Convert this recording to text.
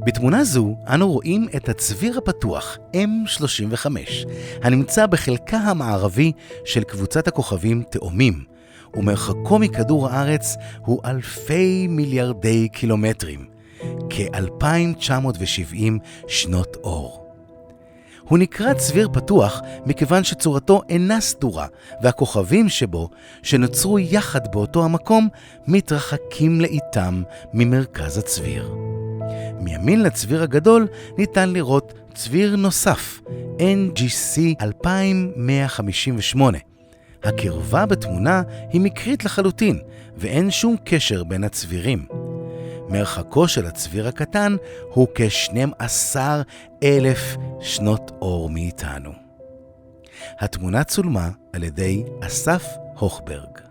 בתמונה זו אנו רואים את הצביר הפתוח M35, הנמצא בחלקה המערבי של קבוצת הכוכבים תאומים, ומרחקו מכדור הארץ הוא אלפי מיליארדי קילומטרים, כ-2970 שנות אור. הוא נקרא צביר פתוח מכיוון שצורתו אינה סדורה, והכוכבים שבו, שנוצרו יחד באותו המקום, מתרחקים לאיתם ממרכז הצביר. מימין לצביר הגדול ניתן לראות צביר נוסף, NGC 2158. הקרבה בתמונה היא מקרית לחלוטין, ואין שום קשר בין הצבירים. מרחקו של הצביר הקטן הוא כ-12,000 שנות אור מאיתנו. התמונה צולמה על ידי אסף הוכברג.